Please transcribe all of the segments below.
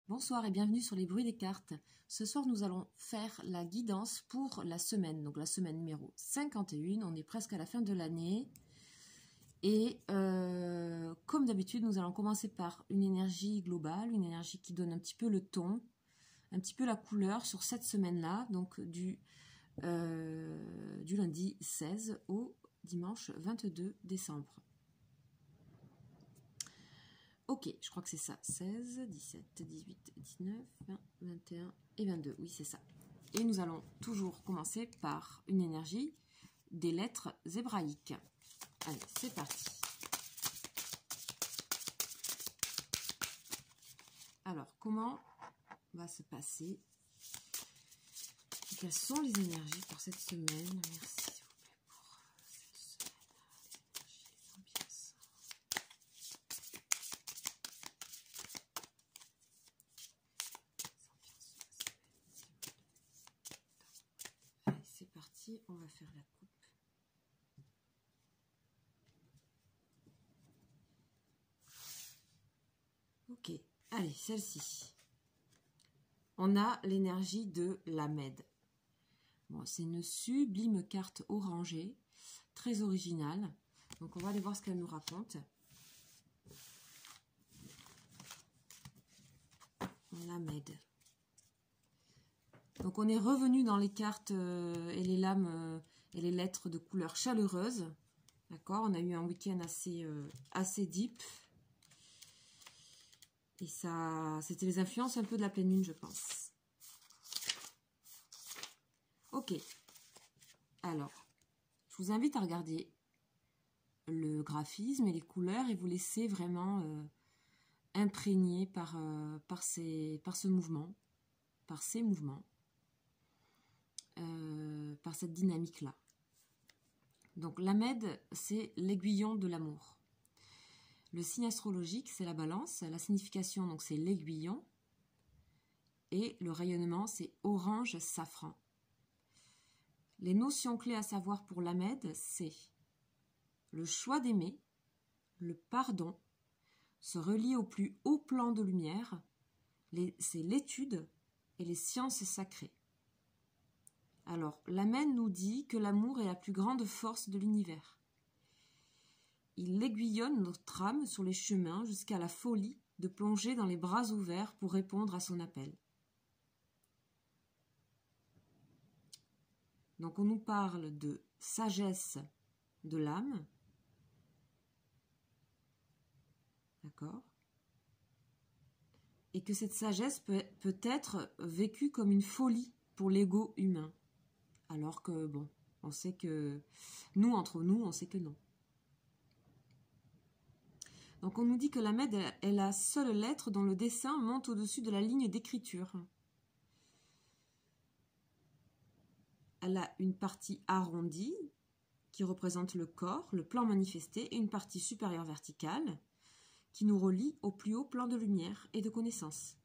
Bonsoir et bienvenue sur les bruits des cartes. Ce soir, nous allons faire la guidance pour la semaine, donc la semaine numéro 51. On est presque à la fin de l'année. Et comme d'habitude, nous allons commencer par une énergie globale, une énergie qui donne un petit peu le ton, un petit peu la couleur sur cette semaine-là, donc du lundi 16 au dimanche 22 décembre. Ok, je crois que c'est ça. 16, 17, 18, 19, 20, 21 et 22. Oui, c'est ça. Et nous allons toujours commencer par une énergie des lettres hébraïques. Allez, c'est parti. Alors, comment va se passer? Quelles sont les énergies pour cette semaine? Merci. On va faire la coupe. Ok, allez, celle-ci. On a l'énergie de l'Ahmed. Bon, c'est une sublime carte orangée, très originale. Donc, on va aller voir ce qu'elle nous raconte. L'Ahmed. Donc, on est revenu dans les cartes et les lames et les lettres de couleur chaleureuse. D'accord, on a eu un week-end assez deep. Et ça, c'était les influences un peu de la pleine lune, je pense. Ok. Alors, je vous invite à regarder le graphisme et les couleurs et vous laisser vraiment imprégner par ce mouvement, par ces mouvements. Par cette dynamique-là. Donc l'Ahmed, c'est l'aiguillon de l'amour. Le signe astrologique, c'est la balance. La signification, donc c'est l'aiguillon. Et le rayonnement, c'est orange safran. Les notions clés à savoir pour l'Ahmed, c'est le choix d'aimer, le pardon, se relier au plus haut plan de lumière, c'est l'étude et les sciences sacrées. Alors, l'Ahmed nous dit que l'amour est la plus grande force de l'univers. Il aiguillonne notre âme sur les chemins jusqu'à la folie de plonger dans les bras ouverts pour répondre à son appel. Donc, on nous parle de sagesse de l'âme. D'accord ? Et que cette sagesse peut être vécue comme une folie pour l'ego humain. Alors que, bon, on sait que, nous, entre nous, on sait que non. Donc, on nous dit que l'Ahmed est la seule lettre dont le dessin monte au-dessus de la ligne d'écriture. Elle a une partie arrondie qui représente le corps, le plan manifesté, et une partie supérieure verticale qui nous relie au plus haut plan de lumière et de connaissance.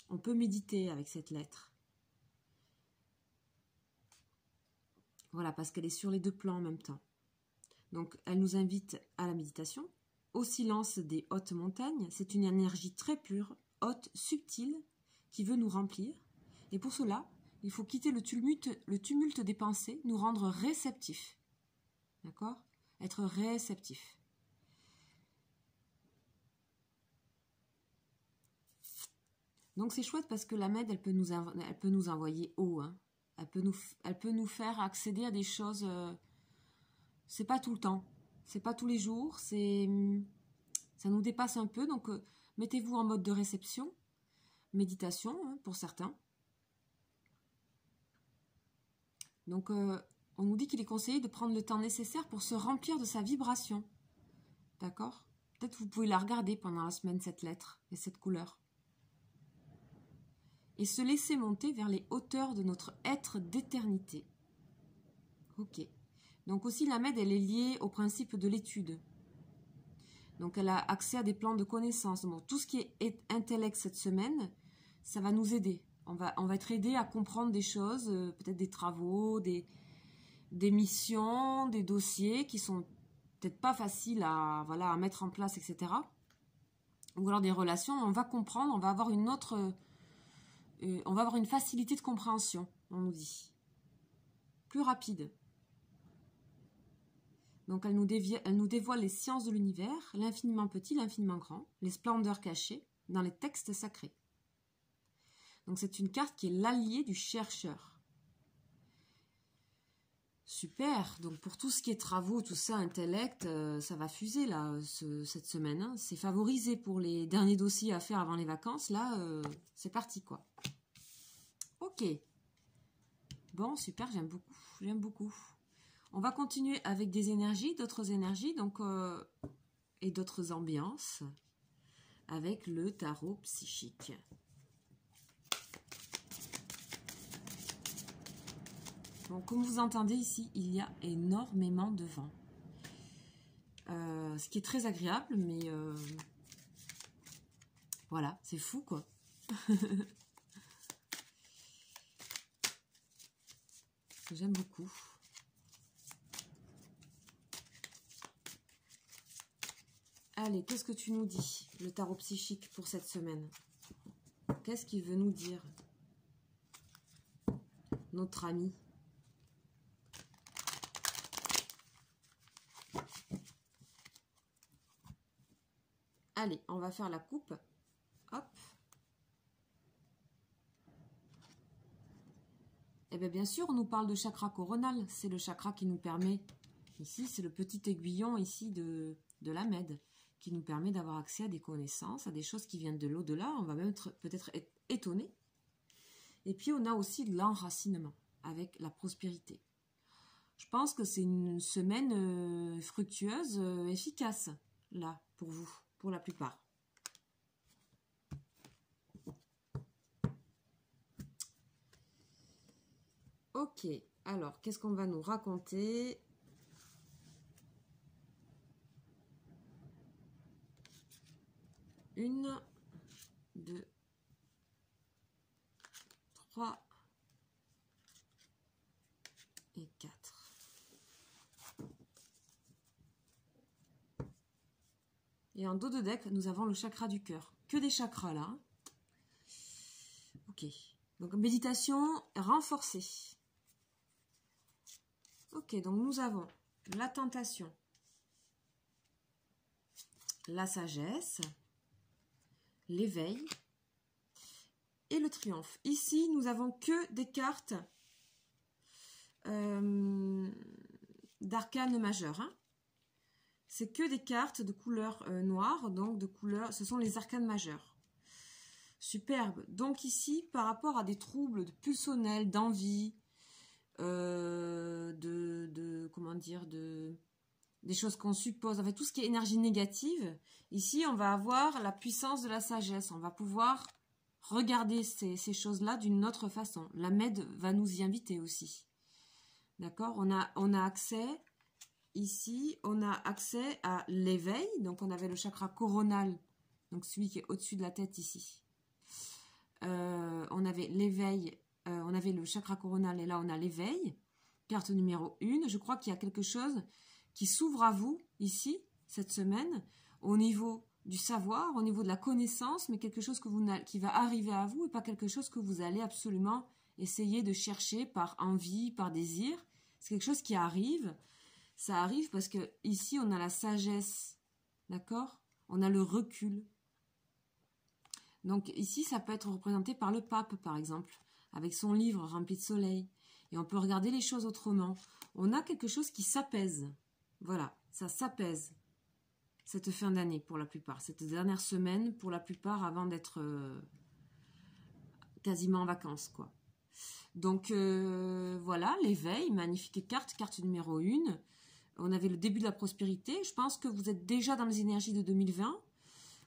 On peut méditer avec cette lettre. Voilà, parce qu'elle est sur les deux plans en même temps. Donc, elle nous invite à la méditation, au silence des hautes montagnes. C'est une énergie très pure, haute, subtile, qui veut nous remplir. Et pour cela, il faut quitter le tumulte des pensées, nous rendre réceptifs. D'accord ? Être réceptif. Donc, c'est chouette parce que l'Ahmed, elle peut nous envoyer haut, hein. Elle peut nous faire accéder à des choses. C'est pas tout le temps, c'est pas tous les jours, ça nous dépasse un peu. Donc mettez-vous en mode de réception, méditation hein, pour certains. Donc on nous dit qu'il est conseillé de prendre le temps nécessaire pour se remplir de sa vibration. D'accord ? Peut-être vous pouvez la regarder pendant la semaine, cette lettre et cette couleur. Et se laisser monter vers les hauteurs de notre être d'éternité. Ok. Donc aussi, l'Ahmed, elle est liée au principe de l'étude. Donc elle a accès à des plans de connaissances. Donc tout ce qui est intellect cette semaine, ça va nous aider. On va être aidé à comprendre des choses, peut-être des travaux, des missions, des dossiers qui sont peut-être pas faciles à mettre en place, etc. ou alors des relations, on va comprendre, on va avoir une autre, on va avoir une facilité de compréhension, on nous dit. Plus rapide. Donc elle nous dévoile les sciences de l'univers, l'infiniment petit, l'infiniment grand, les splendeurs cachées dans les textes sacrés. Donc c'est une carte qui est l'allié du chercheur. Super, donc pour tout ce qui est travaux, tout ça, intellect, ça va fuser là, cette semaine. Hein. C'est favorisé pour les derniers dossiers à faire avant les vacances. Là, c'est parti quoi. Ok. Bon, super, j'aime beaucoup, j'aime beaucoup. On va continuer avec des énergies, d'autres énergies, donc et d'autres ambiances, avec le tarot psychique. Bon, comme vous entendez ici, il y a énormément de vent. Ce qui est très agréable, mais voilà, c'est fou quoi. J'aime beaucoup. Allez, qu'est-ce que tu nous dis, le tarot psychique pour cette semaine? Qu'est-ce qu'il veut nous dire, notre ami? Allez, on va faire la coupe. Hop. Et bien sûr, on nous parle de chakra coronal. C'est le chakra qui nous permet, ici, c'est le petit aiguillon ici de la Mède, qui nous permet d'avoir accès à des connaissances, à des choses qui viennent de l'au-delà. On va même peut-être être étonné. Et puis, on a aussi de l'enracinement avec la prospérité. Je pense que c'est une semaine fructueuse, efficace, là, pour vous, pour la plupart. Ok, alors, qu'est-ce qu'on va nous raconter? Une, deux, trois et quatre. Et en dos de deck, nous avons le chakra du cœur. Que des chakras là. Ok. Donc méditation renforcée. Ok, donc nous avons la tentation, la sagesse, l'éveil et le triomphe. Ici, nous avons que des cartes d'arcane majeur. Hein. C'est que des cartes de couleur noire, donc de couleur, ce sont les arcanes majeurs. Superbe. Donc ici, par rapport à des troubles de pulsionnels, d'envie, comment dire, des choses qu'on suppose, en fait, tout ce qui est énergie négative, ici, on va avoir la puissance de la sagesse. On va pouvoir regarder ces choses-là d'une autre façon. La Mède va nous y inviter aussi. D'accord? On a accès, ici, on a accès à l'éveil. Donc, on avait le chakra coronal, donc celui qui est au-dessus de la tête ici. On avait l'éveil, on avait le chakra coronal et là, on a l'éveil. Carte numéro 1. Je crois qu'il y a quelque chose qui s'ouvre à vous, ici, cette semaine, au niveau du savoir, au niveau de la connaissance, mais quelque chose qui va arriver à vous et pas quelque chose que vous allez absolument essayer de chercher par envie, par désir. C'est quelque chose qui arrive. Ça arrive parce que ici, on a la sagesse, d'accord? On a le recul. Donc ici, ça peut être représenté par le pape, par exemple, avec son livre rempli de soleil. Et on peut regarder les choses autrement. On a quelque chose qui s'apaise. Voilà, ça s'apaise. Cette fin d'année, pour la plupart. Cette dernière semaine, pour la plupart, avant d'être quasiment en vacances, quoi. Donc, voilà, l'éveil, magnifique carte numéro 1. On avait le début de la prospérité. Je pense que vous êtes déjà dans les énergies de 2020.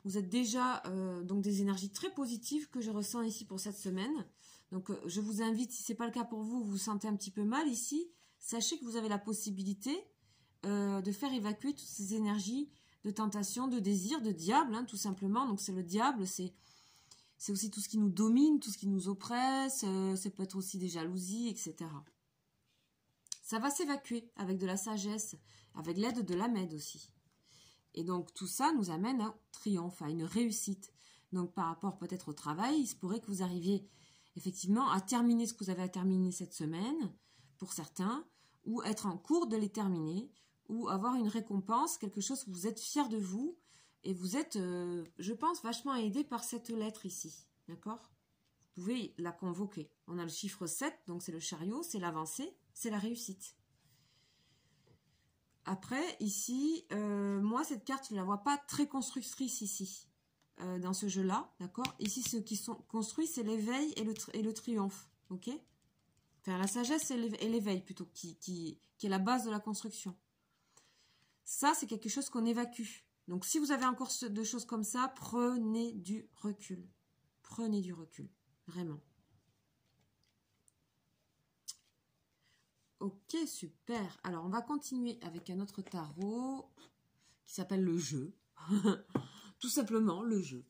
Vous êtes déjà donc des énergies très positives que je ressens ici pour cette semaine. Donc, je vous invite, si ce n'est pas le cas pour vous, vous vous sentez un petit peu mal ici, sachez que vous avez la possibilité de faire évacuer toutes ces énergies de tentation, de désir, de diable, hein, tout simplement. Donc, c'est le diable, c'est aussi tout ce qui nous domine, tout ce qui nous oppresse, ça peut être aussi des jalousies, etc. Ça va s'évacuer avec de la sagesse, avec l'aide de la Mède aussi. Et donc, tout ça nous amène à un triomphe, à une réussite. Donc, par rapport peut-être au travail, il se pourrait que vous arriviez effectivement à terminer ce que vous avez à terminer cette semaine, pour certains, ou être en cours de les terminer, ou avoir une récompense, quelque chose où vous êtes fier de vous, et vous êtes, je pense, vachement aidé par cette lettre ici. D'accord? Vous pouvez la convoquer. On a le chiffre 7, donc c'est le chariot, c'est l'avancée, c'est la réussite. Après, ici, moi, cette carte, je ne la vois pas très constructrice ici, dans ce jeu-là, d'accord? Ici, ceux qui sont construits, c'est l'éveil et le triomphe, ok? Enfin, la sagesse et l'éveil, plutôt, qui est la base de la construction. Ça, c'est quelque chose qu'on évacue. Donc, si vous avez encore de choses comme ça, prenez du recul. Prenez du recul, vraiment. Ok, super. Alors, on va continuer avec un autre tarot qui s'appelle le jeu. Tout simplement, le jeu.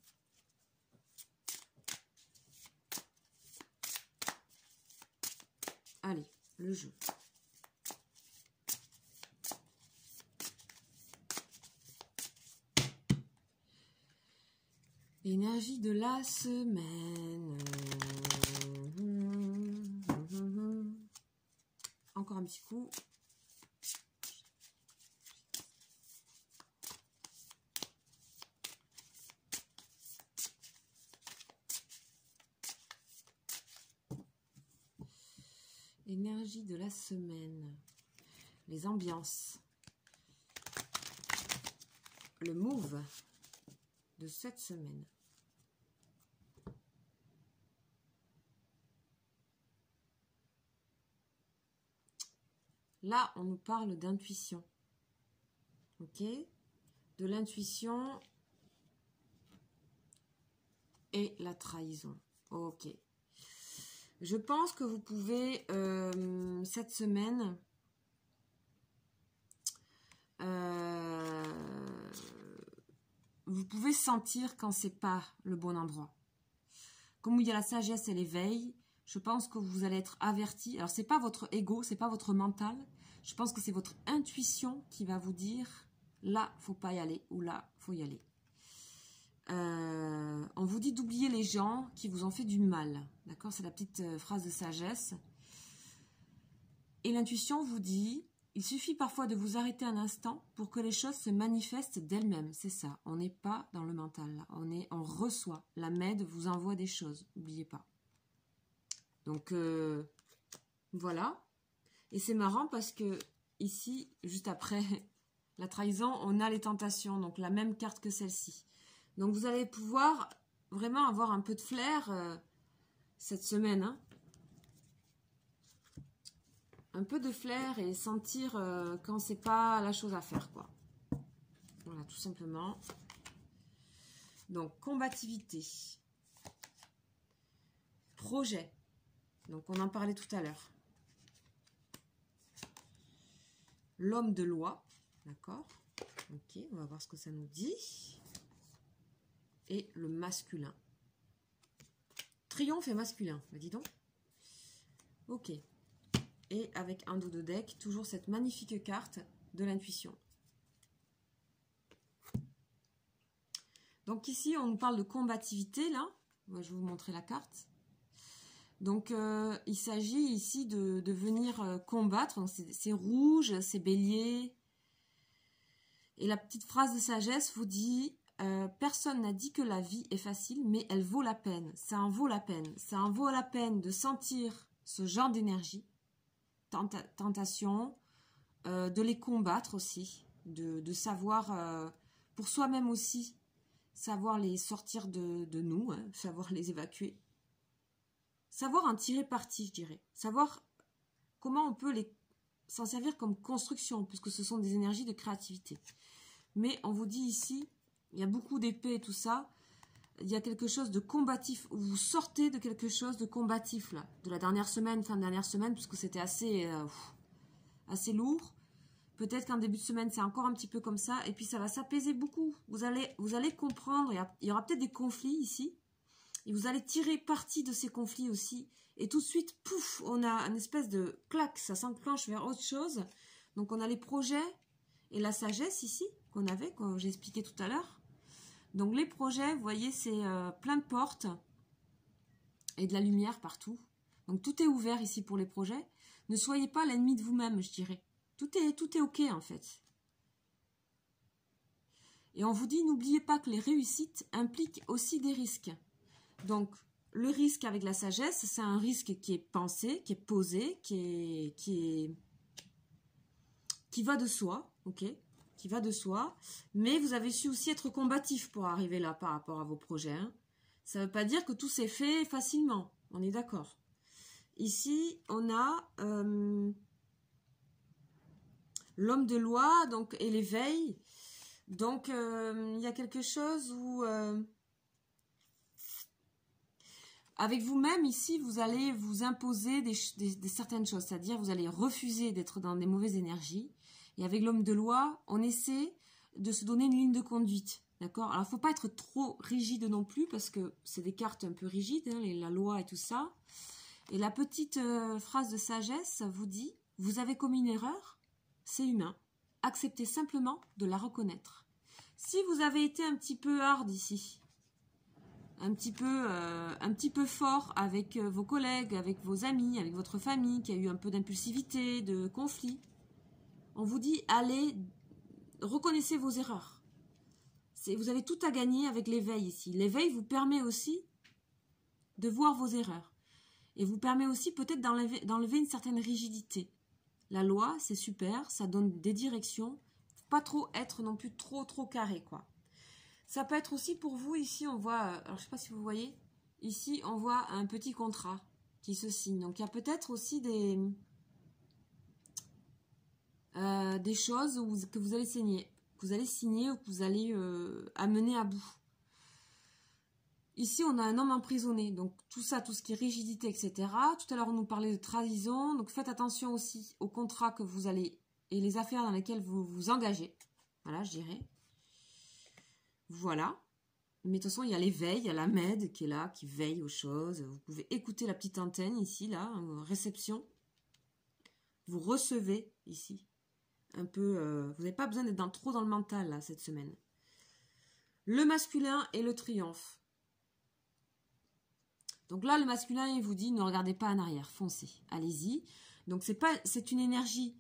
Allez, le jeu. Énergie de la semaine. Encore un petit coup. Énergie de la semaine. Les ambiances. Le move de cette semaine. Là, on nous parle d'intuition. Ok? De l'intuition et la trahison. Ok. Je pense que vous pouvez, cette semaine, vous pouvez sentir quand c'est pas le bon endroit. Comme il y a la sagesse et l'éveil, je pense que vous allez être averti. Alors, c'est pas votre ego, c'est pas votre mental. Je pense que c'est votre intuition qui va vous dire là, faut pas y aller ou là, faut y aller. On vous dit d'oublier les gens qui vous ont fait du mal. D'accord? C'est la petite phrase de sagesse. Et l'intuition vous dit, il suffit parfois de vous arrêter un instant pour que les choses se manifestent d'elles-mêmes. C'est ça. On n'est pas dans le mental. Là. On reçoit. La Med vous envoie des choses. N'oubliez pas. Donc, voilà. Et c'est marrant parce que ici, juste après la trahison, on a les tentations. Donc, la même carte que celle-ci. Donc, vous allez pouvoir vraiment avoir un peu de flair cette semaine. Hein. Un peu de flair et sentir quand c'est pas la chose à faire, quoi. Voilà, tout simplement. Donc, combativité. Projet. Donc, on en parlait tout à l'heure. L'homme de loi. D'accord. Ok, on va voir ce que ça nous dit. Et le masculin. Triomphe et masculin. Bah, dis donc. Ok. Et avec un dos de deck, toujours cette magnifique carte de l'intuition. Donc ici, on nous parle de combativité, là. Moi, je vais vous montrer la carte. Donc, il s'agit ici de venir combattre. C'est rouge, c'est bélier. Et la petite phrase de sagesse vous dit personne n'a dit que la vie est facile, mais elle vaut la peine. Ça en vaut la peine. Ça en vaut la peine de sentir ce genre d'énergie. Tentation, de les combattre aussi, de savoir, pour soi-même aussi, savoir les sortir de nous, hein, savoir les évacuer, savoir en tirer parti, je dirais, savoir comment on peut s'en servir comme construction, puisque ce sont des énergies de créativité. Mais on vous dit ici, il y a beaucoup d'épées et tout ça, il y a quelque chose de combatif, vous sortez de quelque chose de combatif, là, de la dernière semaine, fin de dernière semaine, puisque c'était assez lourd. Peut-être qu'en début de semaine, c'est encore un petit peu comme ça, et puis ça va s'apaiser beaucoup. Vous allez comprendre, il y aura peut-être des conflits ici, et vous allez tirer parti de ces conflits aussi, et tout de suite, pouf, on a une espèce de claque, ça s'enclenche vers autre chose. Donc on a les projets et la sagesse ici, qu'on avait, que j'ai expliqué tout à l'heure. Donc les projets, vous voyez, c'est plein de portes et de la lumière partout. Donc tout est ouvert ici pour les projets. Ne soyez pas l'ennemi de vous-même, je dirais. Tout est ok en fait. Et on vous dit, n'oubliez pas que les réussites impliquent aussi des risques. Donc le risque avec la sagesse, c'est un risque qui est pensé, qui est posé, qui va de soi, ok, qui va de soi. Mais vous avez su aussi être combatif pour arriver là par rapport à vos projets. Hein. Ça ne veut pas dire que tout s'est fait facilement. On est d'accord. Ici, on a l'homme de loi donc, et l'éveil. Donc, il y a quelque chose où, avec vous-même, ici, vous allez vous imposer des certaines choses. C'est-à-dire, vous allez refuser d'être dans des mauvaises énergies. Et avec l'homme de loi, on essaie de se donner une ligne de conduite. D'accord? Alors, il ne faut pas être trop rigide non plus, parce que c'est des cartes un peu rigides, hein, la loi et tout ça. Et la petite phrase de sagesse vous dit, vous avez commis une erreur, c'est humain. Acceptez simplement de la reconnaître. Si vous avez été un petit peu hard ici, un petit peu fort avec vos collègues, avec vos amis, avec votre famille, qui a eu un peu d'impulsivité, de conflit, on vous dit, allez, reconnaissez vos erreurs. Vous avez tout à gagner avec l'éveil ici. L'éveil vous permet aussi de voir vos erreurs. Et vous permet aussi peut-être d'enlever une certaine rigidité. La loi, c'est super, ça donne des directions. Pas trop être non plus trop carré, quoi. Ça peut être aussi pour vous, ici, on voit, alors je sais pas si vous voyez, ici, on voit un petit contrat qui se signe. Donc, il y a peut-être aussi des choses que vous allez signer, ou que vous allez amener à bout. Ici, on a un homme emprisonné, donc tout ça, tout ce qui est rigidité, etc. Tout à l'heure, on nous parlait de trahison, donc faites attention aussi aux contrats que vous allez, et les affaires dans lesquelles vous vous engagez. Voilà, je dirais. Voilà. Mais de toute façon, il y a l'éveil, il y a la MED qui est là, qui veille aux choses. Vous pouvez écouter la petite antenne ici, là, réception. Vous recevez ici. Un peu, vous n'avez pas besoin d'être trop dans le mental, là, cette semaine. Le masculin et le triomphe. Donc là, le masculin, il vous dit, ne regardez pas en arrière, foncez, allez-y. Donc c'est une énergie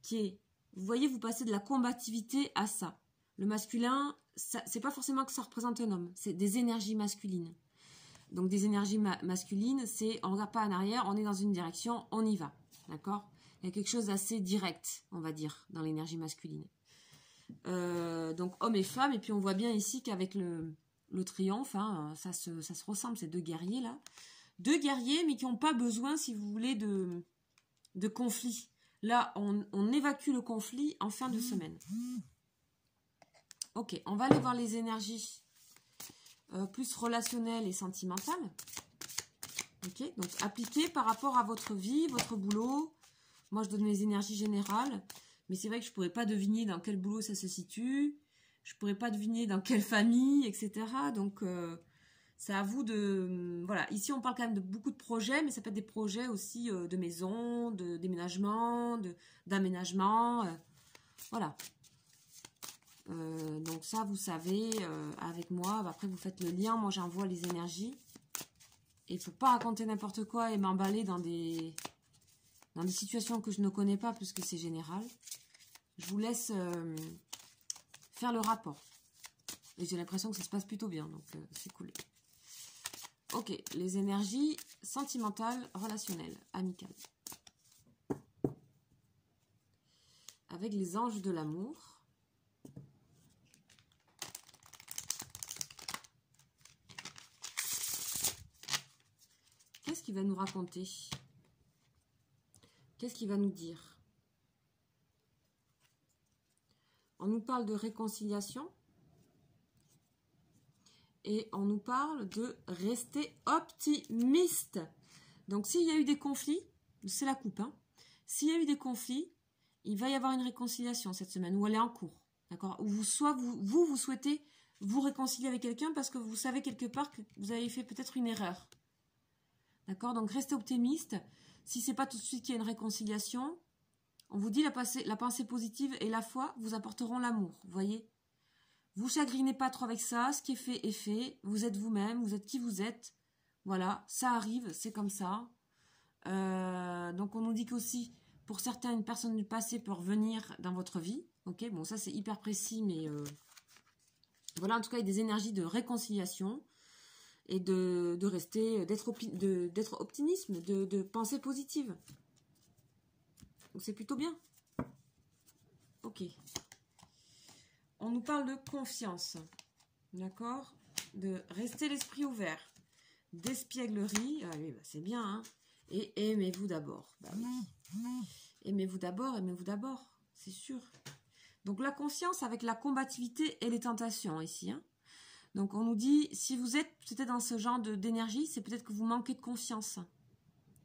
qui est, vous voyez, vous passez de la combativité à ça. Le masculin, c'est pas forcément que ça représente un homme, c'est des énergies masculines. Donc des énergies masculines, c'est on ne regarde pas en arrière, on est dans une direction, on y va, d'accord? Il y a quelque chose d'assez direct, on va dire, dans l'énergie masculine. Donc hommes et femmes, et puis on voit bien ici qu'avec le triomphe, hein, ça se ressemble, ces deux guerriers là. Deux guerriers, mais qui n'ont pas besoin, si vous voulez, de conflit. Là, on évacue le conflit en fin de semaine. Ok, on va aller voir les énergies plus relationnelles et sentimentales. Ok, donc appliquées par rapport à votre vie, votre boulot. Moi, je donne mes énergies générales, mais c'est vrai que je ne pourrais pas deviner dans quel boulot ça se situe. Je ne pourrais pas deviner dans quelle famille, etc. Donc, c'est à vous de... Voilà, ici, on parle quand même de beaucoup de projets, mais ça peut être des projets aussi de maison, de déménagement, d'aménagement. Voilà. Donc ça, vous savez, avec moi, après, vous faites le lien. Moi, j'envoie les énergies. Et il ne faut pas raconter n'importe quoi et m'emballer dans des situations que je ne connais pas, puisque c'est général. Je vous laisse... faire le rapport. Et j'ai l'impression que ça se passe plutôt bien, donc c'est cool. Ok, les énergies sentimentales, relationnelles, amicales. Avec les anges de l'amour. Qu'est-ce qu'il va nous raconter? Qu'est-ce qu'il va nous dire? On nous parle de réconciliation et on nous parle de rester optimiste. Donc, s'il y a eu des conflits, c'est la coupe. Hein. S'il y a eu des conflits, il va y avoir une réconciliation cette semaine ou elle est en cours. D'accord? Ou soit vous souhaitez vous réconcilier avec quelqu'un parce que vous savez quelque part que vous avez fait peut-être une erreur. D'accord? Donc, restez optimiste. Si ce n'est pas tout de suite qu'il y a une réconciliation, on vous dit la pensée positive et la foi vous apporteront l'amour. Vous voyez? Vous chagrinez pas trop avec ça. Ce qui est fait est fait. Vous êtes vous-même. Vous êtes qui vous êtes. Voilà, ça arrive, c'est comme ça. Donc on nous dit qu'aussi, pour certains, une personne du passé peut revenir dans votre vie. Ok, bon ça c'est hyper précis, mais voilà, en tout cas il y a des énergies de réconciliation et de rester, d'être optimiste, de pensée positive. Donc c'est plutôt bien. Ok. On nous parle de confiance, d'accord? De rester l'esprit ouvert, d'espièglerie, ah oui, bah c'est bien, hein? Et aimez-vous d'abord. Bah oui. Aimez-vous d'abord, c'est sûr. Donc la conscience avec la combativité et les tentations ici. Hein. Donc on nous dit, si vous êtes peut-être dans ce genre d'énergie, c'est peut-être que vous manquez de confiance.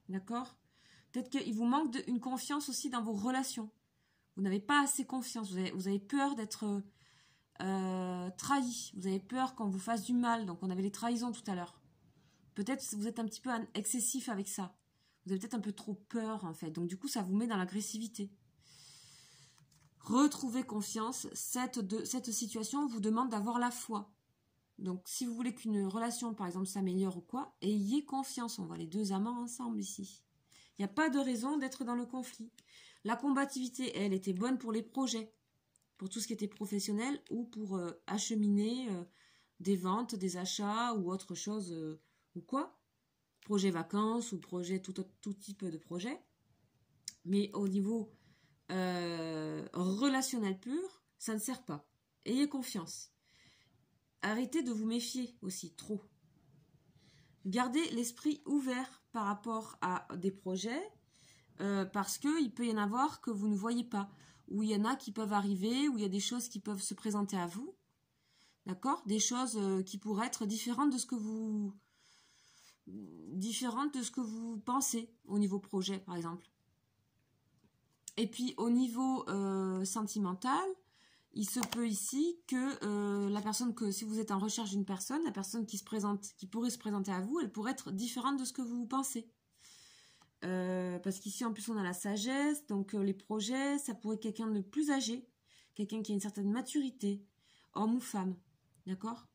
D'accord? Peut-être qu'il vous manque une confiance aussi dans vos relations. Vous n'avez pas assez confiance, vous avez peur d'être trahi. Vous avez peur qu'on vous fasse du mal. Donc on avait les trahisons tout à l'heure. Peut-être que vous êtes un petit peu excessif avec ça. Vous avez peut-être un peu trop peur en fait. Donc du coup ça vous met dans l'agressivité. Retrouvez confiance. Cette situation vous demande d'avoir la foi. Donc si vous voulez qu'une relation par exemple s'améliore ou quoi, ayez confiance. On voit les deux amants ensemble ici. Il n'y a pas de raison d'être dans le conflit. La combativité, elle, était bonne pour les projets. Pour tout ce qui était professionnel ou pour acheminer des ventes, des achats ou autre chose ou quoi. Projet vacances ou projet tout type de projet. Mais au niveau relationnel pur, ça ne sert pas. Ayez confiance. Arrêtez de vous méfier aussi, trop. Gardez l'esprit ouvert par rapport à des projets parce qu'il peut y en avoir que vous ne voyez pas. Où il y en a qui peuvent arriver, où il y a des choses qui peuvent se présenter à vous. D'accord? Des choses qui pourraient être différentes de ce que vous pensez au niveau projet, par exemple. Et puis, au niveau sentimental, il se peut ici que la personne, si vous êtes en recherche d'une personne, la personne qui pourrait se présenter à vous, elle pourrait être différente de ce que vous pensez. Parce qu'ici en plus on a la sagesse, donc les projets, ça pourrait être quelqu'un de plus âgé, quelqu'un qui a une certaine maturité, homme ou femme, d'accord?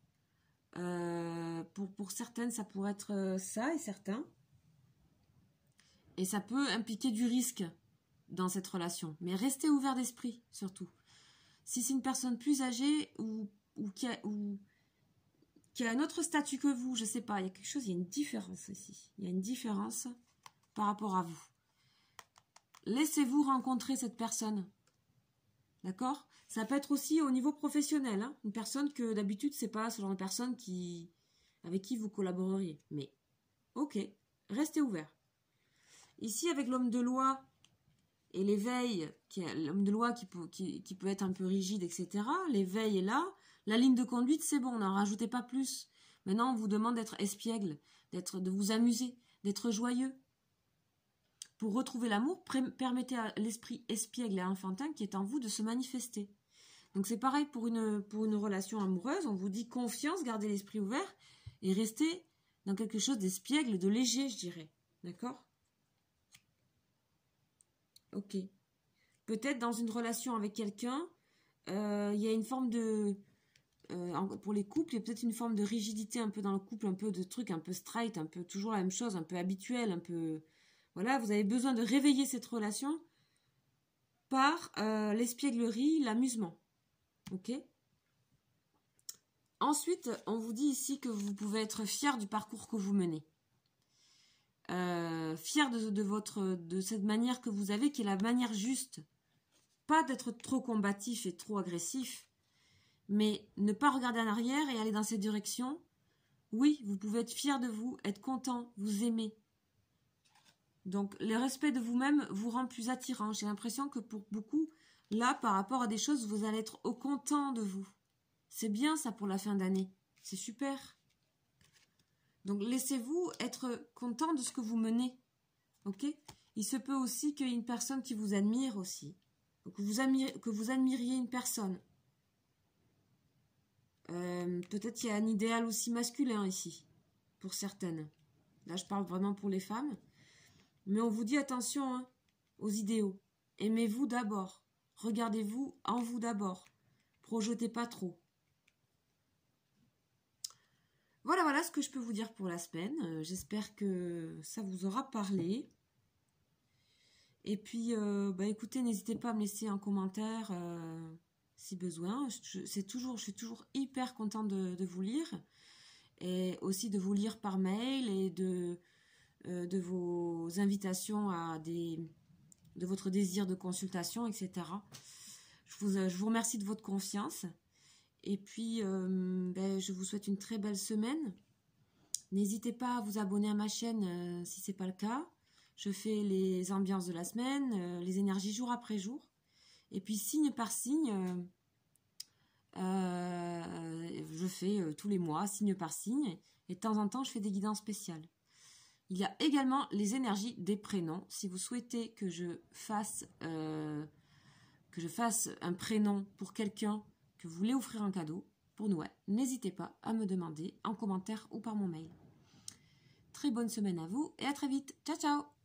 Pour certaines ça pourrait être ça et certains, et ça peut impliquer du risque dans cette relation, mais restez ouvert d'esprit surtout. Si c'est une personne plus âgée ou qui a un autre statut que vous, je sais pas, il y a quelque chose, il y a une différence ici, il y a une différence par rapport à vous. Laissez-vous rencontrer cette personne. D'accord? Ça peut être aussi au niveau professionnel. Hein, une personne que d'habitude, c'est pas ce genre de personne avec qui vous collaboreriez. Mais, ok, restez ouvert. Ici, avec l'homme de loi et l'éveil, l'homme de loi qui peut être un peu rigide, etc. L'éveil est là. La ligne de conduite, c'est bon, n'en rajoutez pas plus. Maintenant, on vous demande d'être espiègle, de vous amuser, d'être joyeux. Pour retrouver l'amour, permettez à l'esprit espiègle et enfantin qui est en vous de se manifester. Donc c'est pareil pour une relation amoureuse, on vous dit confiance, gardez l'esprit ouvert et restez dans quelque chose d'espiègle, de léger, je dirais. D'accord? Ok. Peut-être dans une relation avec quelqu'un, il y a une forme de... pour les couples, il y a peut-être une forme de rigidité un peu dans le couple, un peu de truc, un peu straight, un peu toujours la même chose, un peu habituel, un peu... Voilà, vous avez besoin de réveiller cette relation par l'espièglerie, l'amusement. Ok? Ensuite, on vous dit ici que vous pouvez être fier du parcours que vous menez. Fier de cette manière que vous avez, qui est la manière juste. Pas d'être trop combatif et trop agressif, mais ne pas regarder en arrière et aller dans cette direction. Oui, vous pouvez être fier de vous, être content, vous aimer. Donc, le respect de vous-même vous rend plus attirant. J'ai l'impression que pour beaucoup, là, par rapport à des choses, vous allez être au content de vous. C'est bien ça pour la fin d'année. C'est super. Donc, laissez-vous être content de ce que vous menez. Ok? Il se peut aussi qu'il y ait une personne qui vous admire aussi. Que vous admiriez une personne. Peut-être qu'il y a un idéal aussi masculin ici, pour certaines. Là, je parle vraiment pour les femmes. Mais on vous dit attention hein, aux idéaux. Aimez-vous d'abord. Regardez-vous en vous d'abord. Projetez pas trop. Voilà ce que je peux vous dire pour la semaine. J'espère que ça vous aura parlé. Et puis, écoutez, n'hésitez pas à me laisser un commentaire si besoin. Je suis toujours hyper contente de vous lire. Et aussi de vous lire par mail et de vos invitations de votre désir de consultation, etc. Je vous remercie de votre confiance. Et puis, je vous souhaite une très belle semaine. N'hésitez pas à vous abonner à ma chaîne si ce n'est pas le cas. Je fais les ambiances de la semaine, les énergies jour après jour. Et puis, signe par signe, je fais tous les mois, signe par signe. Et de temps en temps, je fais des guidances spéciales. Il y a également les énergies des prénoms. Si vous souhaitez que je fasse un prénom pour quelqu'un que vous voulez offrir un cadeau pour Noël, n'hésitez pas à me demander en commentaire ou par mon mail. Très bonne semaine à vous et à très vite. Ciao, ciao!